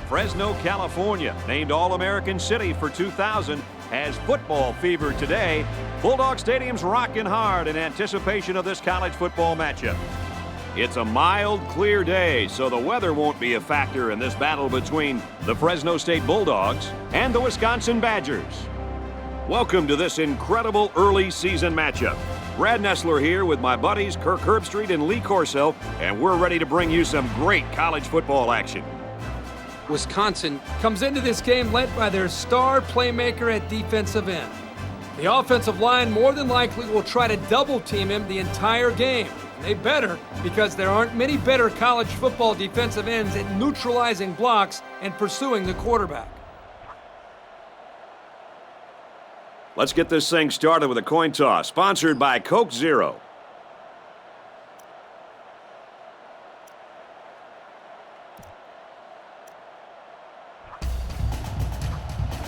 Fresno, California, named All-American City for 2000, has football fever today. Bulldog Stadium's rocking hard in anticipation of this college football matchup. It's a mild, clear day, so the weather won't be a factor in this battle between the Fresno State Bulldogs and the Wisconsin Badgers. Welcome to this incredible early season matchup. Brad Nessler here with my buddies Kirk Herbstreit and Lee Corso, and we're ready to bring you some great college football action. Wisconsin comes into this game led by their star playmaker at defensive end. The offensive line more than likely will try to double-team him the entire game. They better, because there aren't many better college football defensive ends at neutralizing blocks and pursuing the quarterback. Let's get this thing started with a coin toss, sponsored by Coke Zero.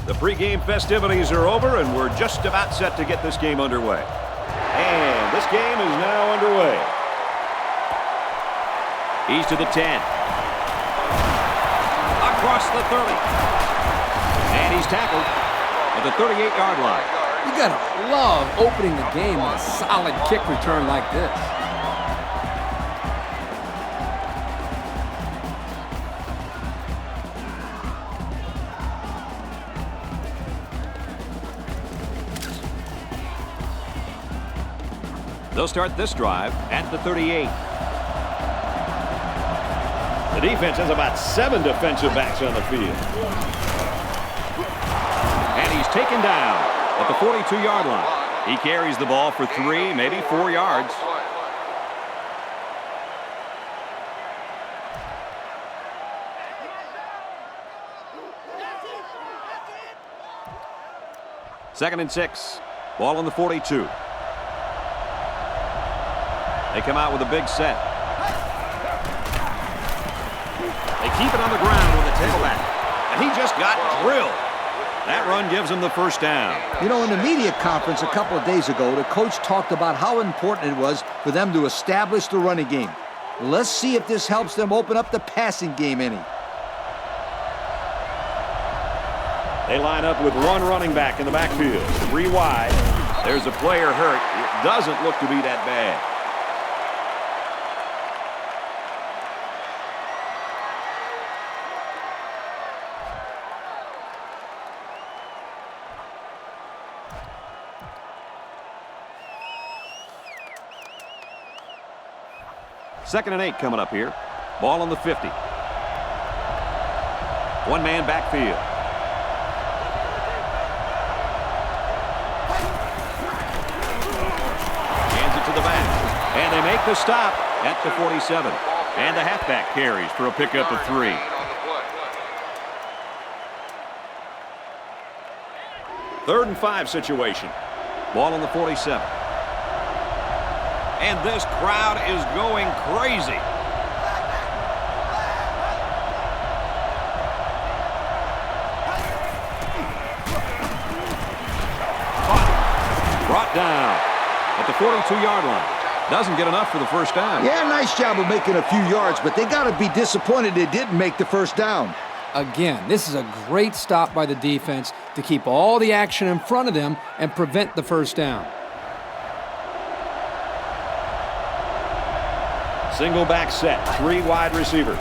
The pregame festivities are over, and we're just about set to get this game underway. And this game is now underway. He's to the 10. Across the 30. And he's tackled at the 38-yard line. You gotta love opening the game with a solid kick return like this. They'll start this drive at the 38. The defense has about 7 defensive backs on the field. And he's taken down at the 42-yard line. He carries the ball for 3, maybe 4 yards. Second and 6. Ball on the 42. They come out with a big set. They keep it on the ground with the tailback. And he just got drilled. That run gives him the first down. You know, in the media conference a couple of days ago, the coach talked about how important it was for them to establish the running game. Let's see if this helps them open up the passing game any. They line up with one running back in the backfield. 3 wide. There's a player hurt. It doesn't look to be that bad. Second and 8 coming up here. Ball on the 50. One-man backfield. Hands it to the back. And they make the stop at the 47. And the halfback carries for a pickup of 3. Third and 5 situation. Ball on the 47. And this crowd is going crazy. Brought down at the 42-yard line. Doesn't get enough for the first down. Yeah, nice job of making a few yards, but they got to be disappointed they didn't make the first down. Again, this is a great stop by the defense to keep all the action in front of them and prevent the first down. Single back set, 3 wide receivers.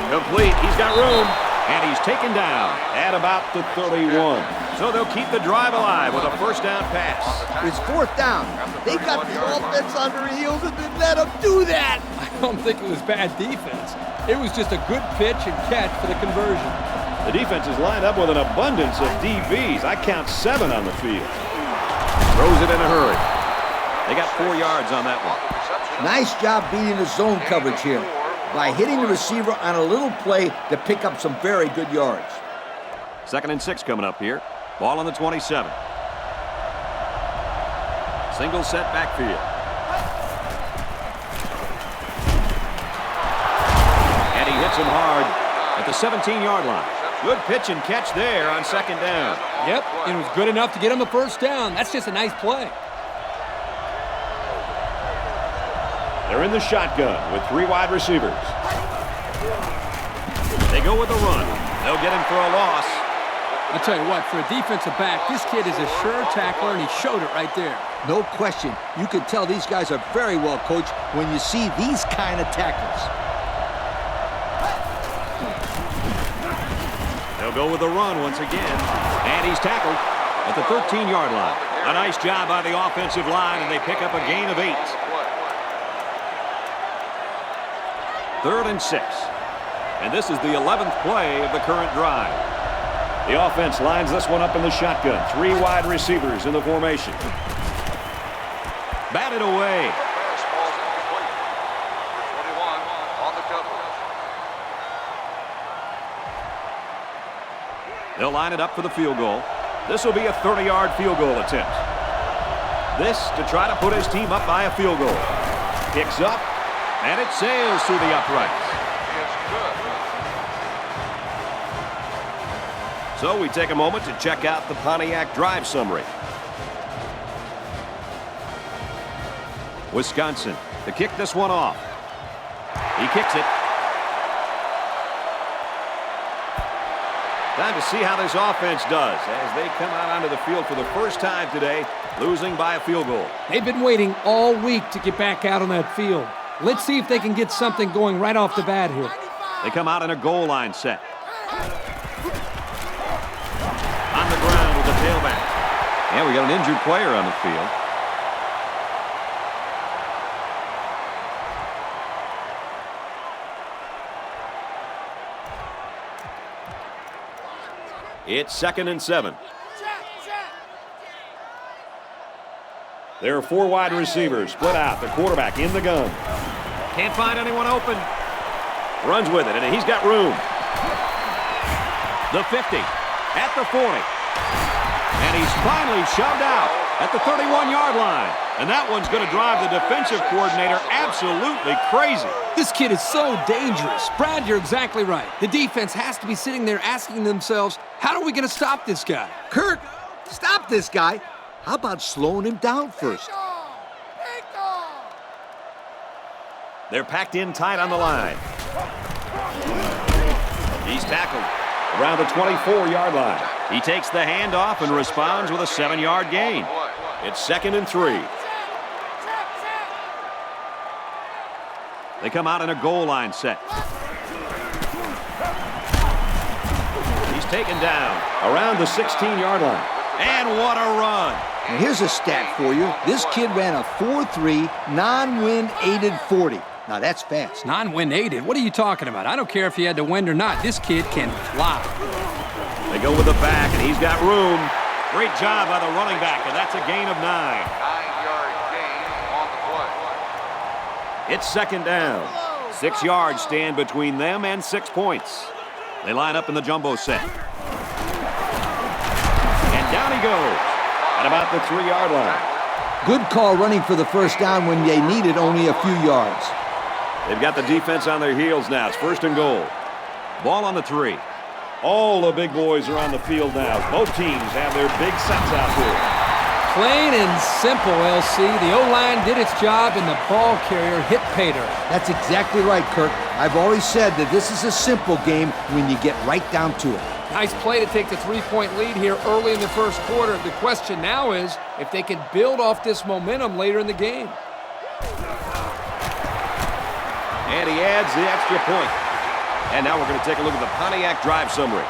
Complete, he's got room, and he's taken down at about the 31. So they'll keep the drive alive with a first down pass. It's 4th down. They got the offense on their heels and didn't let them do that. I don't think it was bad defense. It was just a good pitch and catch for the conversion. The defense is lined up with an abundance of DBs. I count 7 on the field. Throws it in a hurry. They got 4 yards on that one. Nice job beating the zone coverage here by hitting the receiver on a little play to pick up some very good yards. Second and 6 coming up here. Ball on the 27. Single set backfield. And he hits him hard at the 17-yard line. Good pitch and catch there on second down. Yep, it was good enough to get him the first down. That's just a nice play. They're in the shotgun with 3 wide receivers. go with the run. They'll get him for a loss. I'll tell you what, for a defensive back, this kid is a sure tackler, and he showed it right there. No question. You can tell these guys are very well coached when you see these kind of tackles. They'll go with the run once again. And he's tackled at the 13-yard line. A nice job by the offensive line, and they pick up a gain of 8. 3rd and 6. And this is the 11th play of the current drive. The offense lines this one up in the shotgun. 3 wide receivers in the formation. Batted away. They'll line it up for the field goal. This will be a 30-yard field goal attempt. This to try to put his team up by a field goal. Kicks up, and it sails through the uprights. So we take a moment to check out the Pontiac drive summary. Wisconsin to kick this one off. He kicks it. Time to see how this offense does as they come out onto the field for the first time today, losing by a field goal. They've been waiting all week to get back out on that field. Let's see if they can get something going right off the bat here. They come out in a goal line set. On the ground with the tailback. And we got an injured player on the field. It's 2nd and 7. There are 4 wide receivers split out. The quarterback in the gun. Can't find anyone open. Runs with it, and he's got room. The 50. At the 40. And he's finally shoved out at the 31-yard line. And that one's going to drive the defensive coordinator absolutely crazy. This kid is so dangerous. Brad, you're exactly right. The defense has to be sitting there asking themselves, how are we going to stop this guy? Kurt, stop this guy. How about slowing him down first? They're packed in tight on the line. He's tackled around the 24-yard line. He takes the handoff and responds with a 7-yard gain. It's 2nd and 3. They come out in a goal line set. He's taken down around the 16-yard line. And what a run. And here's a stat for you. This kid ran a 4.3 non-wind aided 40. Now that's fast. Non-wind aided? What are you talking about? I don't care if he had the wind or not. This kid can fly. They go with the back, and he's got room. Great job by the running back, and that's a gain of 9. 9-yard gain on the play. It's 2nd down. 6 yards stand between them and 6 points. They line up in the jumbo set. And down he goes at about the 3-yard line. Good call running for the first down when they needed only a few yards. They've got the defense on their heels now. It's 1st and goal. Ball on the 3. All the big boys are on the field now. Both teams have their big sets out there. Plain and simple, LC. The O-line did its job, and the ball carrier hit pay dirt. That's exactly right, Kirk. I've always said that this is a simple game when you get right down to it. Nice play to take the 3-point lead here early in the first quarter. The question now is if they can build off this momentum later in the game. And he adds the extra point. And now we're going to take a look at the Pontiac drive summary.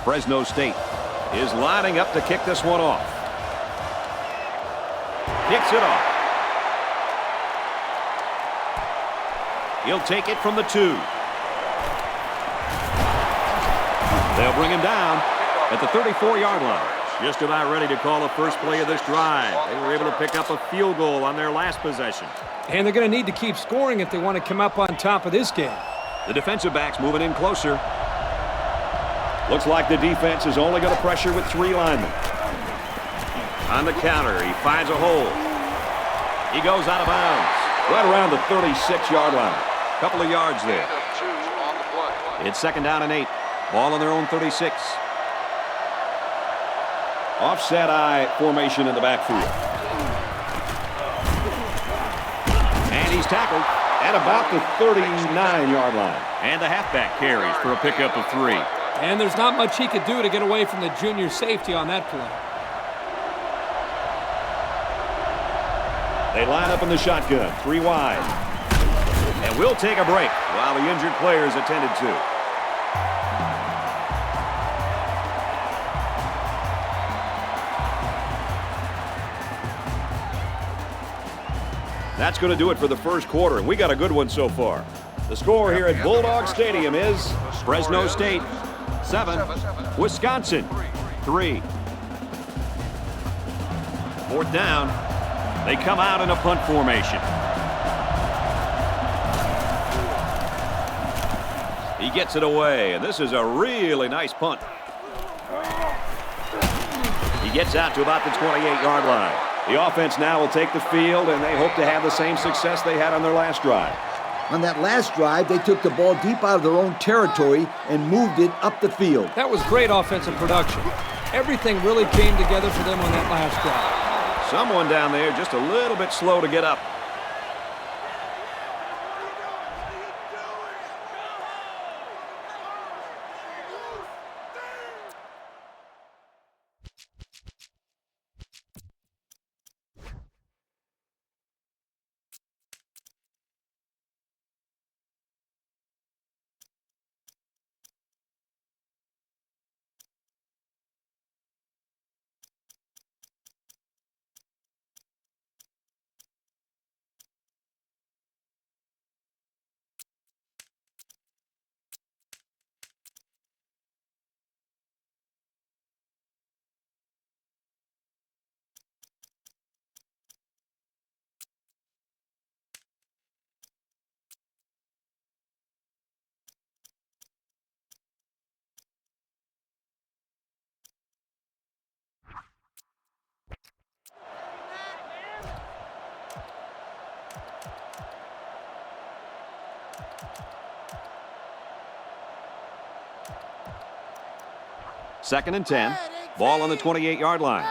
Fresno State is lining up to kick this one off. Kicks it off. He'll take it from the 2. They'll bring him down at the 34-yard line. Just about ready to call the first play of this drive. They were able to pick up a field goal on their last possession. And they're going to need to keep scoring if they want to come up on top of this game. The defensive back's moving in closer. Looks like the defense is only going to pressure with 3 linemen. On the counter, he finds a hole. He goes out of bounds right around the 36-yard line. Couple of yards there. It's 2nd down and 8. Ball on their own 36. Offset I formation in the backfield. And he's tackled at about the 39-yard line. And the halfback carries for a pickup of 3. And there's not much he could do to get away from the junior safety on that play. They line up in the shotgun, 3 wide. And we'll take a break while the injured player is attended to. That's going to do it for the first quarter, and we got a good one so far. The score here at Bulldog Stadium is Fresno State 7, Wisconsin 3. 4th down. They come out in a punt formation. He gets it away, and this is a really nice punt. He gets out to about the 28-yard line. The offense now will take the field, and they hope to have the same success they had on their last drive. On that last drive, they took the ball deep out of their own territory and moved it up the field. That was great offensive production. Everything really came together for them on that last drive. Someone down there just a little bit slow to get up. Second and 10. Ball on the 28-yard line.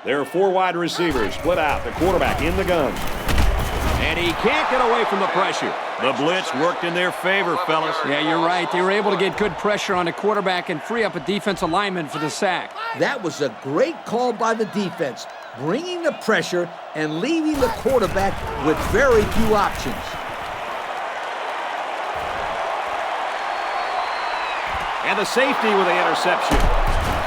There are 4 wide receivers split out. The quarterback in the gun. And he can't get away from the pressure. The blitz worked in their favor, fellas. Yeah, you're right. They were able to get good pressure on the quarterback and free up a defensive lineman for the sack. That was a great call by the defense, bringing the pressure and leaving the quarterback with very few options. And the safety with the interception.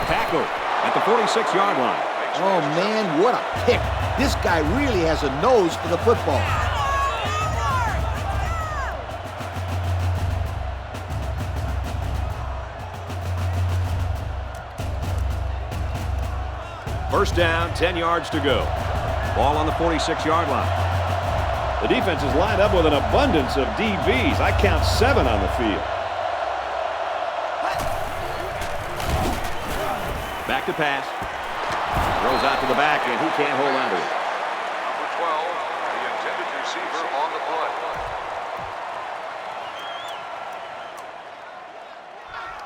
Tackle at the 46-yard line. Oh, man, what a pick. This guy really has a nose for the football. First down, 10 yards to go. Ball on the 46-yard line. The defense is lined up with an abundance of DBs. I count 7 on the field. Back to pass. Throws out to the back, and he can't hold on to it. Number 12, the intended receiver on the play.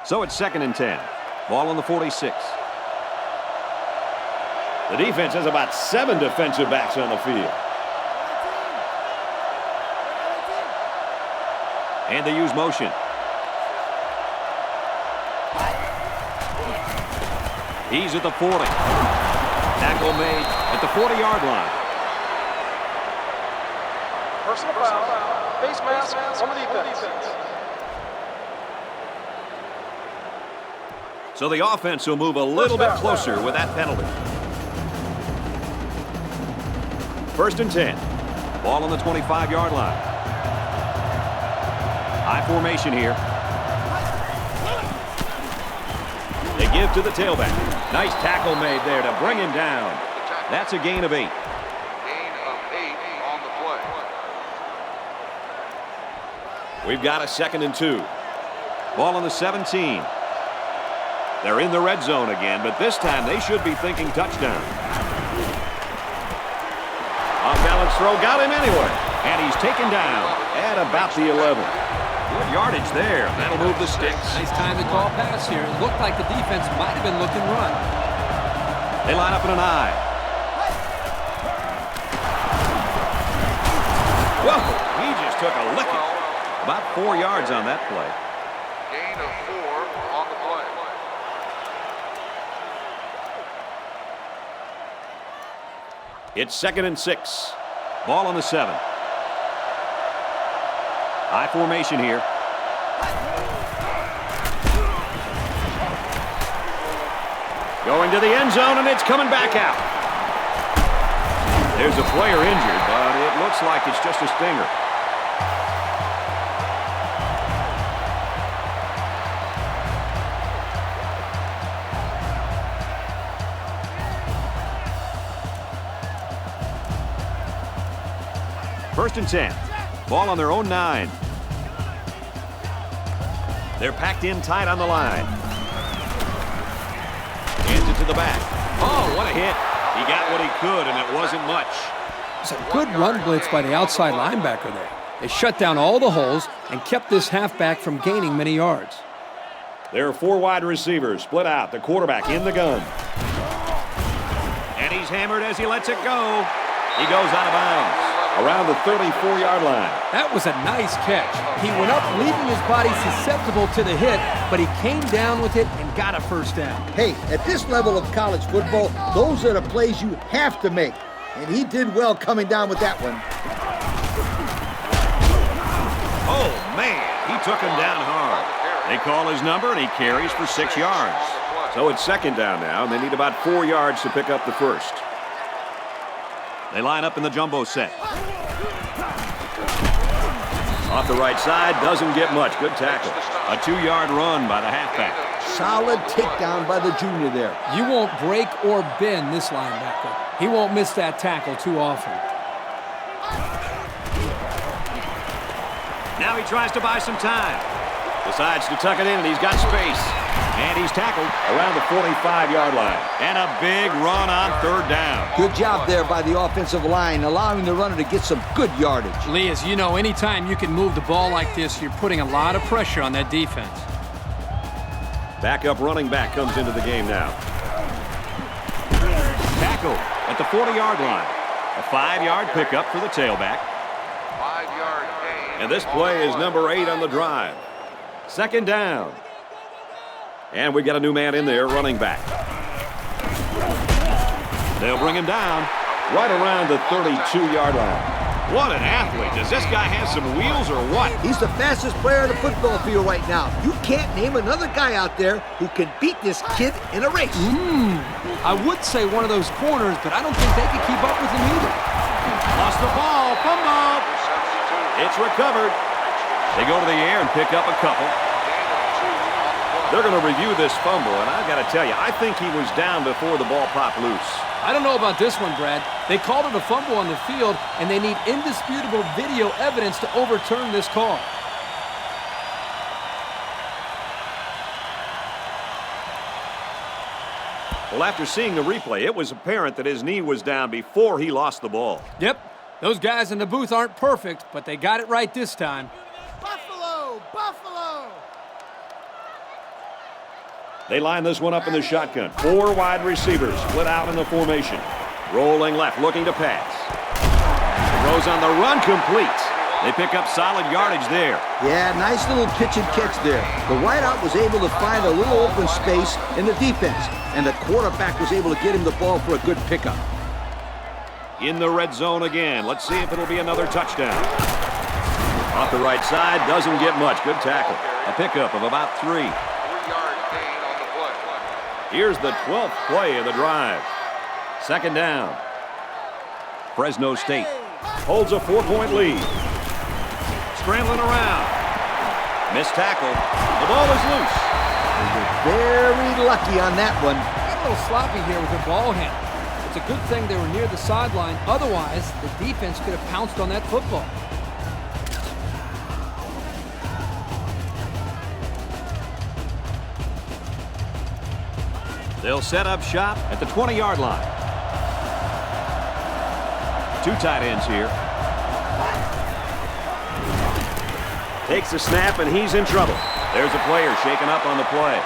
So it's 2nd and 10. Ball on the 46. The defense has about 7 defensive backs on the field. And they use motion. He's at the 40. Tackle made at the 40-yard line. Personal foul. Face mask on the defense. So the offense will move a little bit closer with that penalty. 1st and 10. Ball on the 25-yard line. High formation here. They give to the tailback. Nice tackle made there to bring him down. That's a gain of 8. Gain of 8 on the play. We've got a 2nd and 2. Ball on the 17. They're in the red zone again, but this time they should be thinking touchdown. On balance throw, got him anyway. And he's taken down at about the 11. Good yardage there. That'll move the sticks. Nice time to call pass here. It looked like the defense might have been looking run. They line up in an I. Whoa, he just took a licking. About 4 yards on that play. Gain of 4 on the play. It's 2nd and 6. Ball on the 7. I formation here. Going to the end zone, and it's coming back out. There's a player injured, but it looks like it's just a stinger. First and 10. Ball on their own 9. They're packed in tight on the line. Hands it to the back. Oh, what a hit. He got what he could, and it wasn't much. It's a good run blitz by the outside linebacker there. They shut down all the holes and kept this halfback from gaining many yards. There are 4 wide receivers split out. The quarterback in the gun. And he's hammered as he lets it go. He goes out of bounds around the 34-yard line. That was a nice catch. He went up, leaving his body susceptible to the hit, but he came down with it and got a first down. Hey, at this level of college football, those are the plays you have to make. And he did well coming down with that one. Oh, man, he took him down hard. They call his number, and he carries for 6 yards. So it's 2nd down now, and they need about 4 yards to pick up the first. They line up in the jumbo set. Off the right side, doesn't get much. Good tackle. A 2-yard run by the halfback. Solid takedown by the junior there. You won't break or bend this linebacker. He won't miss that tackle too often. Now he tries to buy some time. Decides to tuck it in, and he's got space. And he's tackled around the 45-yard line. And a big run on 3rd down. Good job there by the offensive line, allowing the runner to get some good yardage. Lee, as you know, anytime you can move the ball like this, you're putting a lot of pressure on that defense. Backup running back comes into the game now. Tackle at the 40-yard line. A 5-yard pickup for the tailback. 5-yard gain. And this play is number 8 on the drive. 2nd down. And we got a new man in there, running back. They'll bring him down right around the 32-yard line. What an athlete. Does this guy have some wheels or what? He's the fastest player on the football field right now. You can't name another guy out there who can beat this kid in a race. I would say one of those corners, but I don't think they can keep up with him either. Lost the ball. Fumble. It's recovered. They go to the air and pick up a couple. They're going to review this fumble, and I got to tell you, I think he was down before the ball popped loose. I don't know about this one, Brad. They called it a fumble on the field, and they need indisputable video evidence to overturn this call. Well, after seeing the replay, it was apparent that his knee was down before he lost the ball. Yep, those guys in the booth aren't perfect, but they got it right this time. Buffalo! Buffalo! They line this one up in the shotgun. 4 wide receivers split out in the formation. Rolling left, looking to pass. Throws on the run, complete. They pick up solid yardage there. Yeah, nice little pitch and catch there. The wideout was able to find a little open space in the defense, and the quarterback was able to get him the ball for a good pickup. In the red zone again. Let's see if it'll be another touchdown. Off the right side, doesn't get much. Good tackle. A pickup of about 3. 3-yard gain on the play. Here's the 12th play of the drive. 2nd down. Fresno State holds a 4-point lead. Scrambling around. Missed tackle. The ball is loose. They were very lucky on that one. Got a little sloppy here with their ball handle. It's a good thing they were near the sideline. Otherwise, the defense could have pounced on that football. They'll set up shop at the 20-yard line. 2 tight ends here. Takes the snap, and he's in trouble. There's a player shaken up on the play.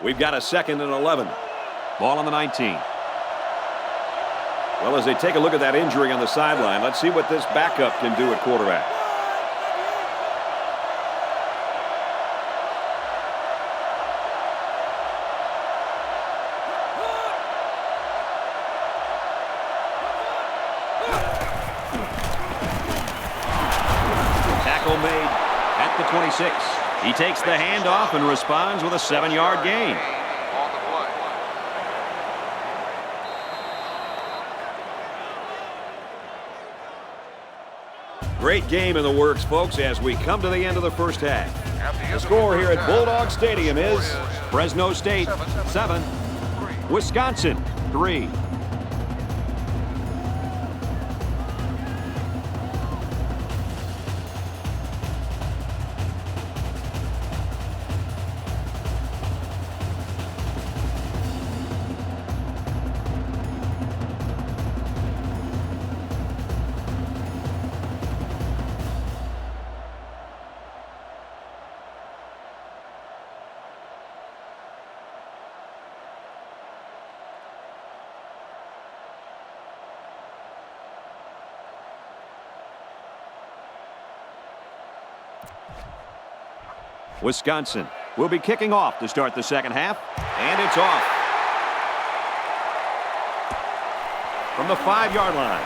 We've got a 2nd and 11. Ball on the 19. Well, as they take a look at that injury on the sideline, let's see what this backup can do at quarterback. Tackle made at the 26. He takes the handoff and responds with a 7-yard gain. On the play. Great game in the works, folks, as we come to the end of the first half. The score here at Bulldog Stadium is Fresno State 7, Wisconsin 3. Wisconsin will be kicking off to start the second half, and it's off. From the 5-yard line.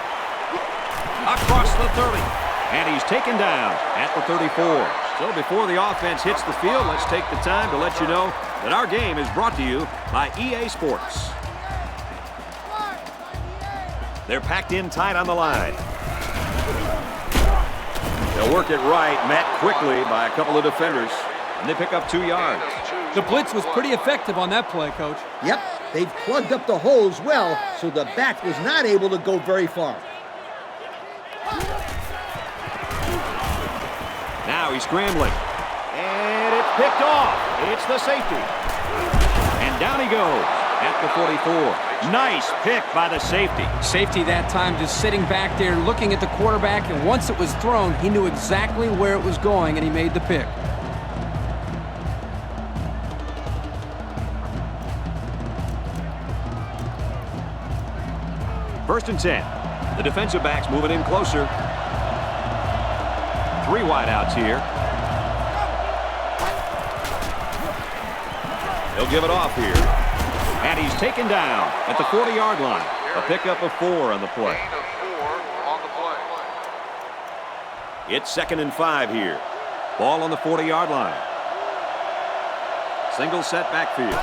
Across the 30. And he's taken down at the 34. So before the offense hits the field, let's take the time to let you know that our game is brought to you by EA Sports. They're packed in tight on the line. They'll work it right, met quickly by a couple of defenders, and they pick up 2 yards. The blitz was pretty effective on that play, Coach. Yep, they've plugged up the holes well, so the back was not able to go very far. Now he's scrambling, and it's picked off. It's the safety. And down he goes at the 44. Nice pick by the safety. Safety that time just sitting back there looking at the quarterback, and once it was thrown, he knew exactly where it was going, and he made the pick. First and 10. The defensive backs moving in closer. 3 wideouts here. He'll give it off here. And he's taken down at the 40-yard line. A pickup of 4 on the play. Gain of 4 on the play. It's 2nd and 5 here. Ball on the 40-yard line. Single set backfield.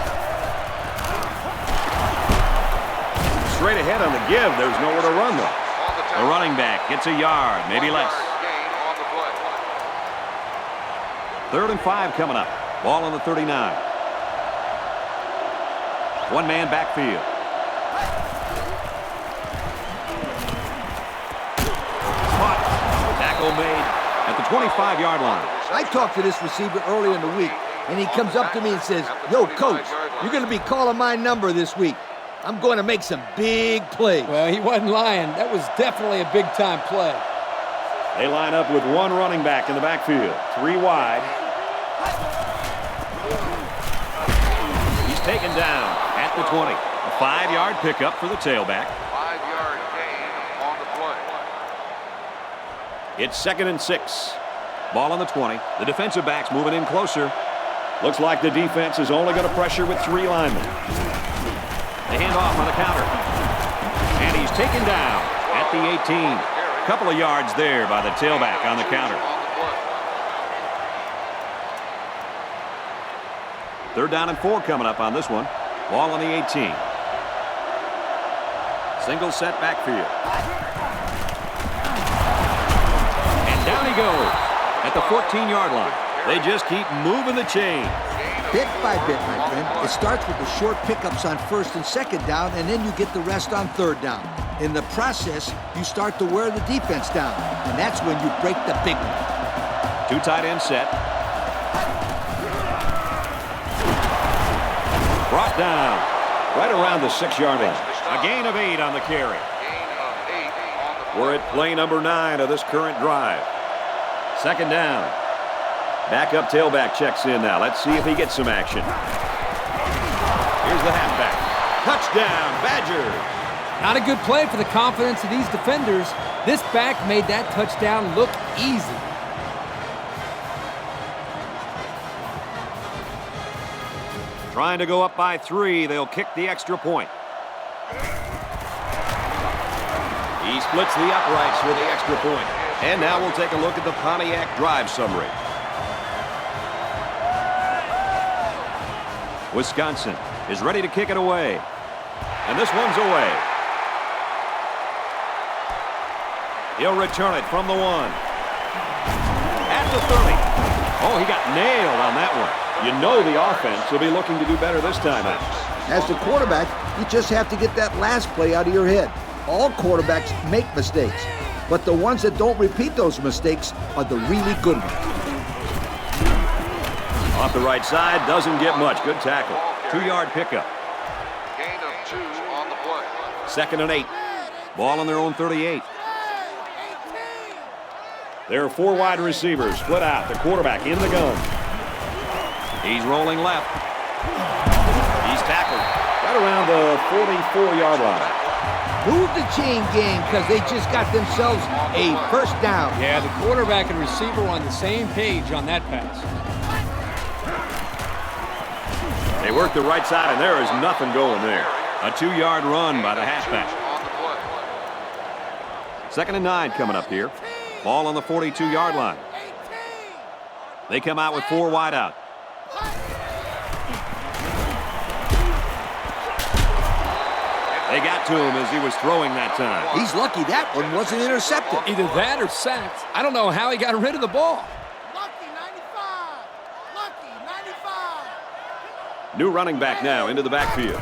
Straight ahead on the give. There's nowhere to run though. The running back gets a yard, maybe less. Gain on the play. 3rd and 5 coming up. Ball on the 39. One-man backfield. Caught. Tackle made at the 25-yard line. I talked to this receiver earlier in the week, and he comes up to me and says, "Yo, Coach, you're going to be calling my number this week. I'm going to make some big plays." Well, he wasn't lying. That was definitely a big-time play. They line up with 1 running back in the backfield. 3 wide. He's taken down at the 20. A 5-yard pickup for the tailback. 5-yard gain on the play. It's 2nd and 6. Ball on the 20. The defensive backs moving in closer. Looks like the defense is only going to pressure with 3 linemen. They hand off on the counter. And he's taken down at the 18. A couple of yards there by the tailback on the counter. 3rd down and 4 coming up on this one. Ball on the 18. Single set backfield. And down he goes at the 14-yard line. They just keep moving the chain. Bit by bit, my friend. It starts with the short pickups on first and second down, and then you get the rest on third down. In the process, you start to wear the defense down, and that's when you break the big one. Two tight end set. Brought down right around the 6-yard line. A gain of 8 on the carry. We're at play number 9 of this current drive. Second down. Backup tailback checks in now. Let's see if he gets some action. Here's the halfback. Touchdown, Badgers. Not a good play for the confidence of these defenders. This back made that touchdown look easy. Trying to go up by 3. They'll kick the extra point. He splits the uprights for the extra point. And now we'll take a look at the Pontiac drive summary. Wisconsin is ready to kick it away. And this one's away. He'll return it from the 1. At the 30. Oh, he got nailed on that one. You know the offense will be looking to do better this time out. As the quarterback, you just have to get that last play out of your head. All quarterbacks make mistakes, but the ones that don't repeat those mistakes are the really good ones. Off the right side, doesn't get much. Good tackle. 2-yard pickup. Gain of 2 on the play. Second and 8. Ball on their own 38. There are 4 wide receivers split out. The quarterback in the gun. He's rolling left. He's tackled right around the 44-yard line. Move the chain gang because they just got themselves a first down. Yeah, the quarterback and receiver were on the same page on that pass. They work the right side, and there is nothing going there. A 2-yard run by the halfback. Second and 9 coming up here. Ball on the 42-yard line. They come out with 4 wide out. They got to him as he was throwing that time. He's lucky that one wasn't intercepted. Either that or sacked. I don't know how he got rid of the ball. Lucky 95. Lucky 95. New running back now into the backfield.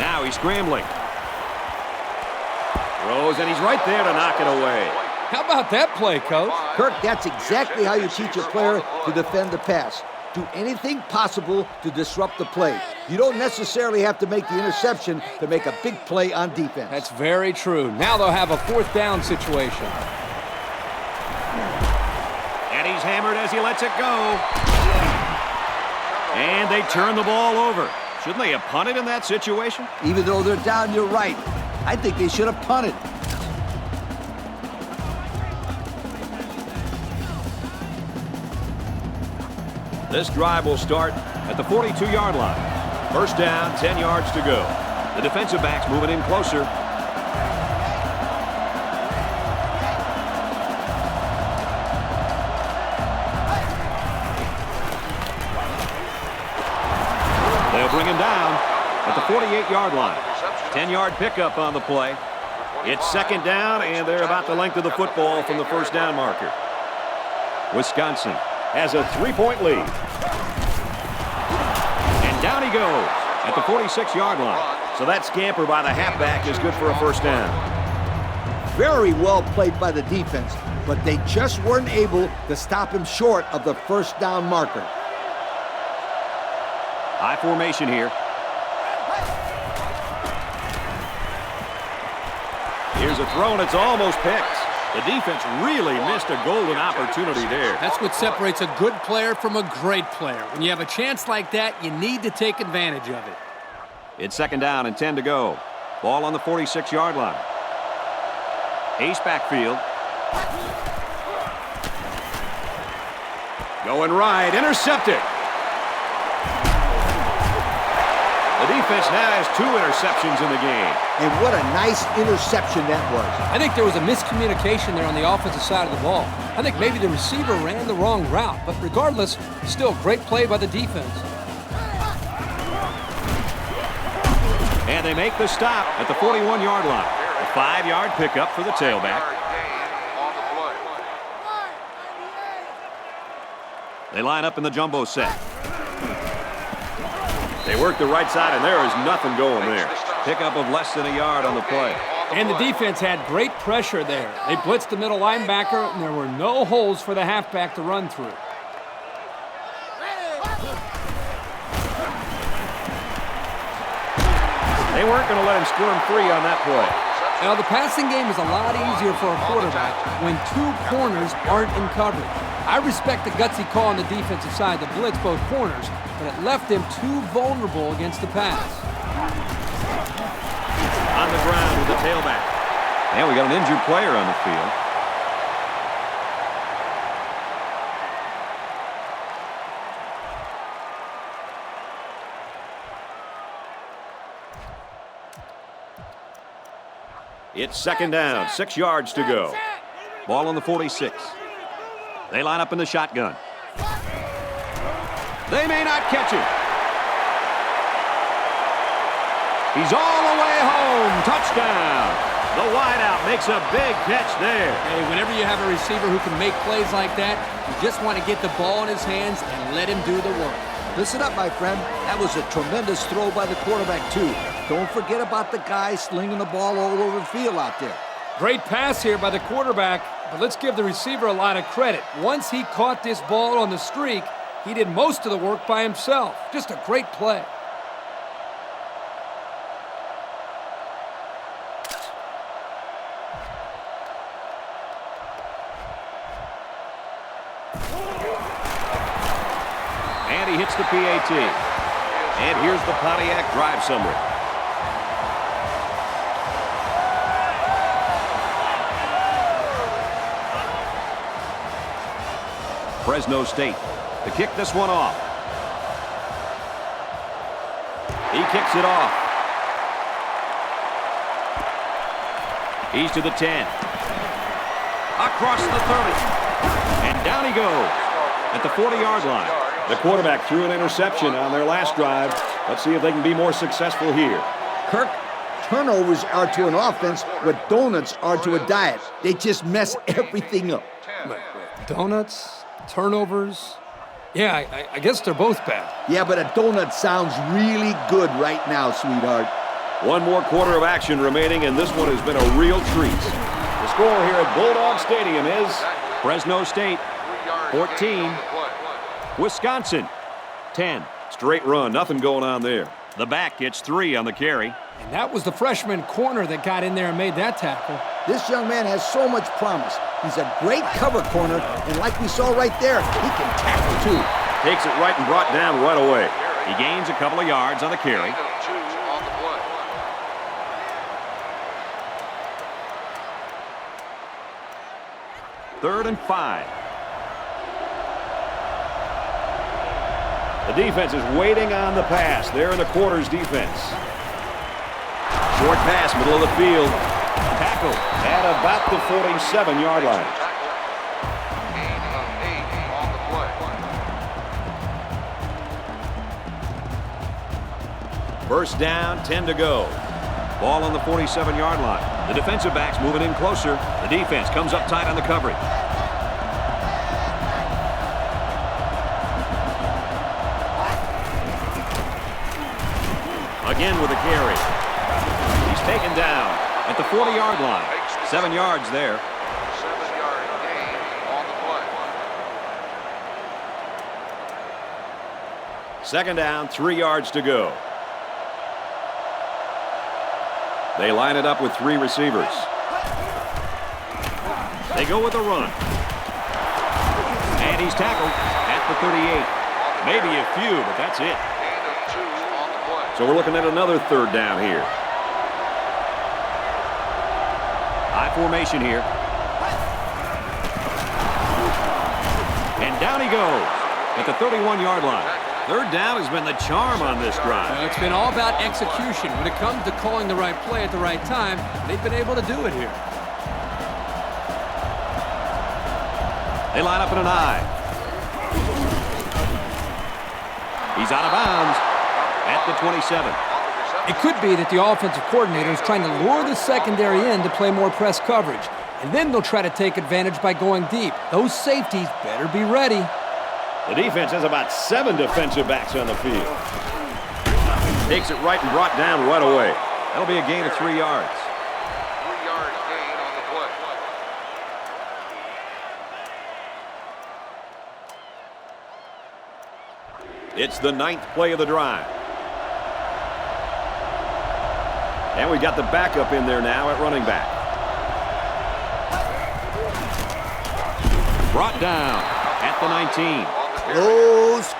Now he's scrambling. Throws, and he's right there to knock it away. How about that play, Coach? Kirk, that's exactly how you teach a player to defend the pass. Do anything possible to disrupt the play. You don't necessarily have to make the interception to make a big play on defense. That's very true. Now they'll have a 4th down situation. And he's hammered as he lets it go. And they turn the ball over. Shouldn't they have punted in that situation? Even though they're down, you're right. I think they should have punted. This drive will start at the 42-yard line. First down, 10 yards to go. The defensive backs moving in closer. They'll bring him down at the 48-yard line. 10-yard pickup on the play. It's second down, and they're about the length of the football from the first down marker. Wisconsin has a 3-point lead. And down he goes at the 46-yard line. So that scamper by the halfback is good for a first down. Very well played by the defense, but they just weren't able to stop him short of the first down marker. High formation here. Here's a throw, and it's almost picked. The defense really missed a golden opportunity there. That's what separates a good player from a great player. When you have a chance like that, you need to take advantage of it. It's second down and 10 to go. Ball on the 46-yard line. Ace backfield. Going right, intercepted. The defense now has 2 interceptions in the game. And what a nice interception that was. I think there was a miscommunication there on the offensive side of the ball. I think maybe the receiver ran the wrong route, but regardless, still great play by the defense. And they make the stop at the 41-yard line. A 5-yard pickup for the tailback. They line up in the jumbo set. They work the right side, and there is nothing going there. Pickup of less than a yard on the play. And the defense had great pressure there. They blitzed the middle linebacker, and there were no holes for the halfback to run through. They weren't going to let him squirm free on that play. Now, the passing game is a lot easier for a quarterback when two corners aren't in coverage. I respect the gutsy call on the defensive side to blitz both corners, but it left them too vulnerable against the pass. On the ground with the tailback. And we got an injured player on the field. It's second down, 6 yards to go. Ball on the 46. They line up in the shotgun. They may not catch him. He's all the way home. Touchdown. The wideout makes a big catch there. Hey, whenever you have a receiver who can make plays like that, you just want to get the ball in his hands and let him do the work. Listen up, my friend. That was a tremendous throw by the quarterback, too. Don't forget about the guy slinging the ball all over the field out there. Great pass here by the quarterback, but let's give the receiver a lot of credit. Once he caught this ball on the streak, he did most of the work by himself. Just a great play. And he hits the PAT. And here's the Pontiac drive summary. Fresno State to kick this one off. He kicks it off. He's to the 10. Across the 30. And down he goes at the 40-yard line. The quarterback threw an interception on their last drive. Let's see if they can be more successful here. Kirk, turnovers are to an offense what donuts are to a diet. They just mess everything up. Donuts, turnovers. Yeah, I guess they're both bad. Yeah, but a donut sounds really good right now, sweetheart. One more quarter of action remaining, and this one has been a real treat. The score here at Bulldog Stadium is Fresno State 14, Wisconsin 10. Straight run, nothing going on there. The back gets 3 on the carry. And that was the freshman corner that got in there and made that tackle. This young man has so much promise. He's a great cover corner, and like we saw right there, he can tackle too. Takes it right and brought down right away. He gains a couple of yards on the carry. Third and 5. The defense is waiting on the pass. They're in the quarters defense. Short pass, middle of the field. Tackle at about the 47-yard line. First down, 10 to go. Ball on the 47-yard line. The defensive back's moving in closer. The defense comes up tight on the coverage. Again with a carry. He's taken down at the 40-yard line. 7 yards there. 7-yard gain on the play. Second down, 3 yards to go. They line it up with 3 receivers. They go with a run. And he's tackled at the 38. Maybe a few, but that's it. So we're looking at another third down here. High formation here. And down he goes at the 31-yard line. Third down has been the charm on this drive. Well, it's been all about execution. When it comes to calling the right play at the right time, they've been able to do it here. They line up in an I. He's out of bounds at the 27. It could be that the offensive coordinator is trying to lure the secondary in to play more press coverage. And then they'll try to take advantage by going deep. Those safeties better be ready. The defense has about 7 defensive backs on the field. Takes it right and brought down right away. That'll be a gain of 3 yards. 3-yard gain on the play. It's the 9th play of the drive. And we got the backup in there now at running back. Brought down at the 19.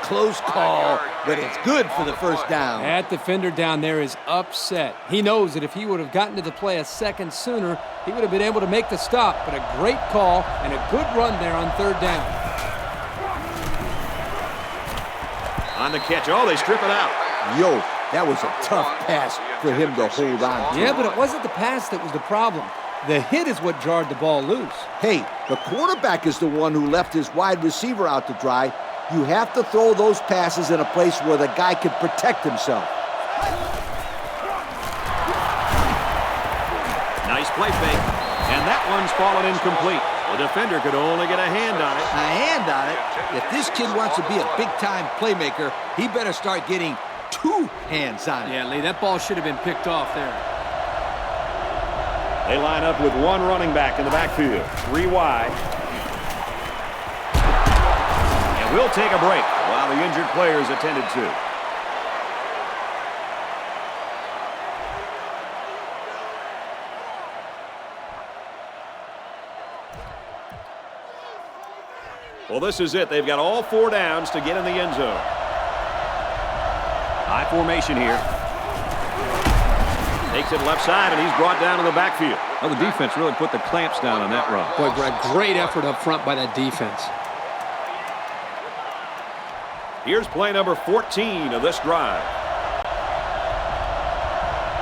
Close call, but it's good for the first down. That defender down there is upset. He knows that if he would have gotten to the play a second sooner, he would have been able to make the stop. But a great call and a good run there on 3rd down. On the catch. Oh, they strip it out. Yo, that was a tough pass for him to hold on to. Yeah, but it wasn't the pass that was the problem. The hit is what jarred the ball loose. Hey, the quarterback is the one who left his wide receiver out to dry. You have to throw those passes in a place where the guy can protect himself. Nice play fake. And that one's fallen incomplete. The defender could only get a hand on it. A hand on it? If this kid wants to be a big-time playmaker, he better start getting 2 hands on it. Yeah, Lee, that ball should have been picked off there. They line up with 1 running back in the backfield. 3 wide. And we'll take a break while the injured player is attended to. Well, this is it. They've got all 4 downs to get in the end zone. High formation here. Takes it left side, and he's brought down to the backfield. Well, the defense really put the clamps down on that run. Boy, Brad, great effort up front by that defense. Here's play number 14 of this drive.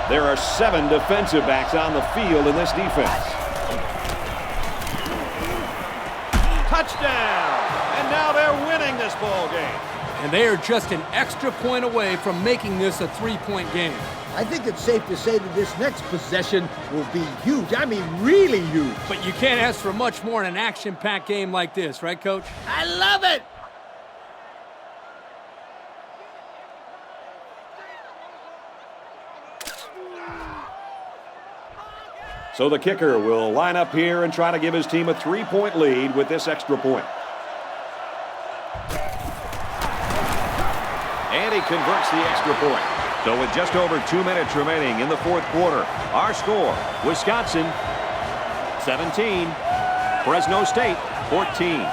There are 7 defensive backs on the field in this defense. Touchdown! And now they're winning this ball game. And they are just an extra point away from making this a 3-point game. I think it's safe to say that this next possession will be huge. I mean, really huge. But you can't ask for much more in an action-packed game like this, right, Coach? I love it! So the kicker will line up here and try to give his team a 3-point lead with this extra point. And he converts the extra point. So with just over 2 minutes remaining in the 4th quarter, our score, Wisconsin 17, Fresno State 14.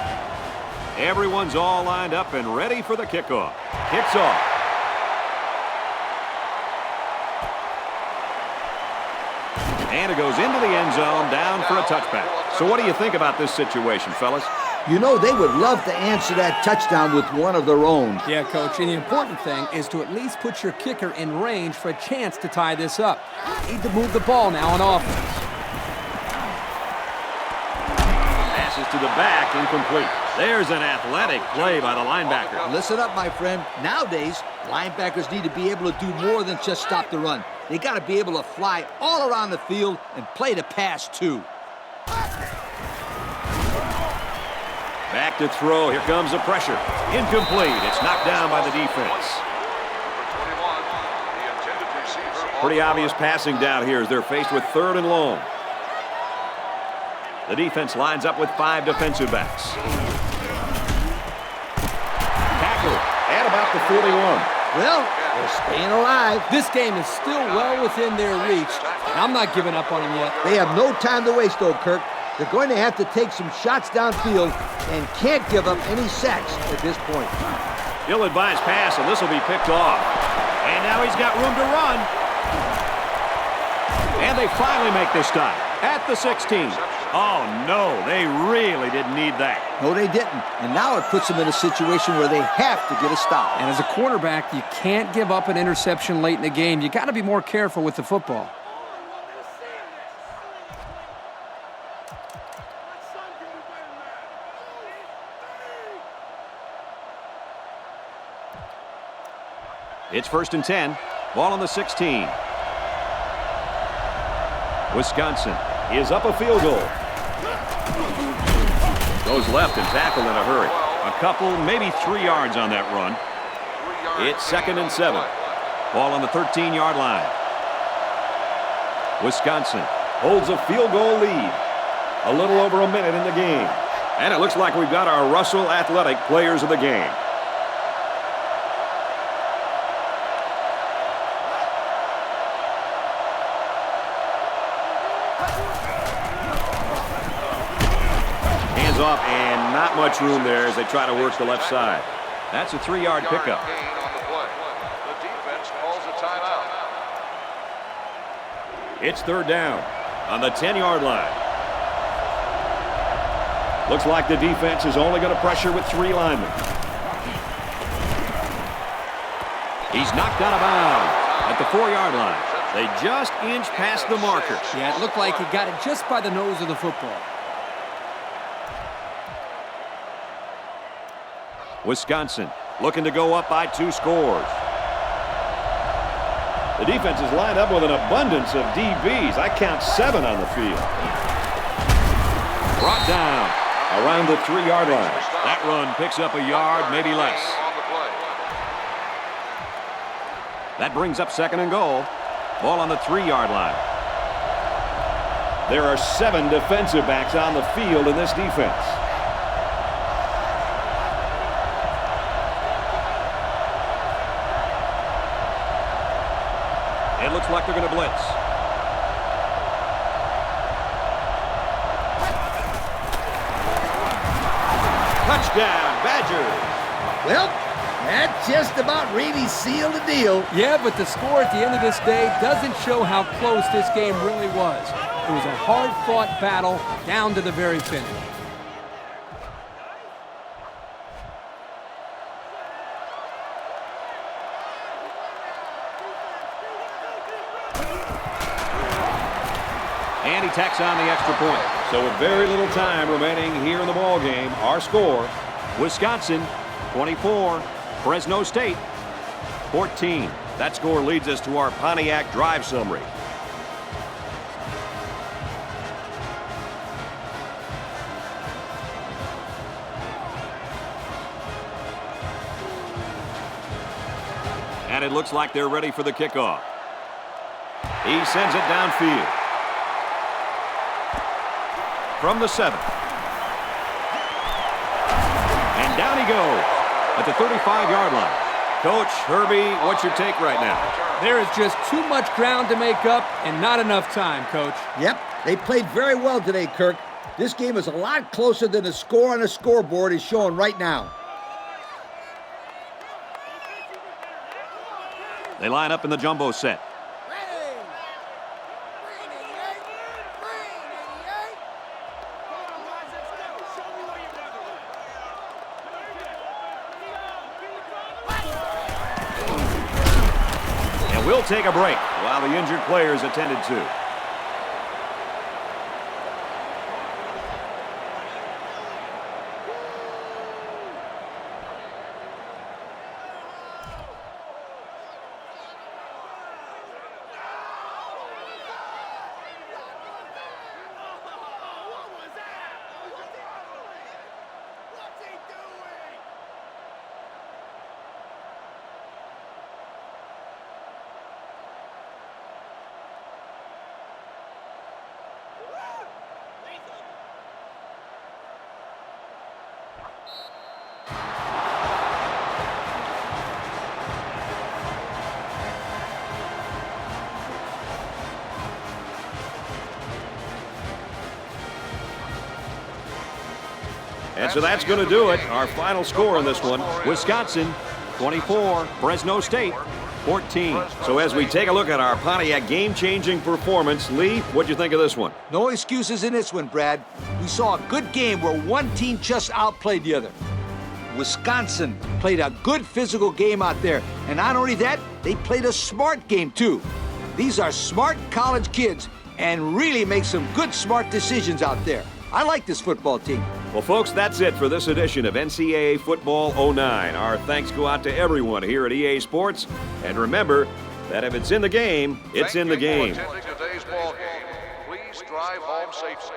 Everyone's all lined up and ready for the kickoff. Kicks off. And it goes into the end zone, down for a touchback. So what do you think about this situation, fellas? You know, they would love to answer that touchdown with one of their own. Yeah, Coach, and the important thing is to at least put your kicker in range for a chance to tie this up. You need to move the ball now on offense. Passes to the back, incomplete. There's an athletic play by the linebacker. Listen up, my friend. Nowadays, linebackers need to be able to do more than just stop the run. They got to be able to fly all around the field and play the pass, too. Back to throw. Here comes the pressure. Incomplete. It's knocked down by the defense. Pretty obvious passing down here as they're faced with 3rd and long. The defense lines up with 5 defensive backs. Tackle at about the 41. Well, they're staying alive. This game is still well within their reach, and I'm not giving up on them yet. They have no time to waste, though, Kirk. They're going to have to take some shots downfield and can't give up any sacks at this point. Ill-advised pass, and this will be picked off. And now he's got room to run. And they finally make this stop at the 16. Oh, no, they really didn't need that. No, they didn't. And now it puts them in a situation where they have to get a stop. And as a quarterback, you can't give up an interception late in the game. You got to be more careful with the football. It's 1st and 10. Ball on the 16. Wisconsin is up a field goal. Goes left and tackled in a hurry. A couple, maybe 3 yards on that run. It's 2nd and 7. Ball on the 13-yard line. Wisconsin holds a field goal lead. A little over a minute in the game. And it looks like we've got our Russell Athletic players of the game. Hands off, and not much room there as they try to work the left side. That's a 3-yard pickup. It's 3rd down on the 10-yard line. Looks like the defense is only going to pressure with 3 linemen. He's knocked out of bounds at the 4-yard line. They just inched past the marker. Yeah, it looked like he got it just by the nose of the football. Wisconsin looking to go up by 2 scores. The defense is lined up with an abundance of DBs. I count 7 on the field. Brought down around the 3-yard line. That run picks up a yard, maybe less. That brings up 2nd and goal. Ball on the 3-yard line. There are 7 defensive backs on the field in this defense. It looks like they're going to blitz. Touchdown, Badgers. Well, that just about really sealed the deal. Yeah, but the score at the end of this day doesn't show how close this game really was. It was a hard-fought battle down to the very finish. And he tacks on the extra point. So with very little time remaining here in the ball game, our score, Wisconsin 24, Fresno State 14. That score leads us to our Pontiac drive summary. And it looks like they're ready for the kickoff. He sends it downfield. From the 7. And down he goes at the 35-yard line. Coach, Herbie, what's your take right now? There is just too much ground to make up and not enough time, Coach. Yep, they played very well today, Kirk. This game is a lot closer than the score on the scoreboard is showing right now. They line up in the jumbo set. And we'll take a break while the injured player is attended to. And so that's going to do it. Our final score in this one, Wisconsin 24, Fresno State 14. So as we take a look at our Pontiac game-changing performance, Lee, what'd you think of this one? No excuses in this one, Brad. We saw a good game where one team just outplayed the other. Wisconsin played a good physical game out there. And not only that, they played a smart game, too. These are smart college kids and really make some good, smart decisions out there. I like this football team. Well, folks, that's it for this edition of NCAA Football 09. Our thanks go out to everyone here at EA Sports. And remember that if it's in the game, it's in the game. Thank you for attending today's ball game. Please drive home safely.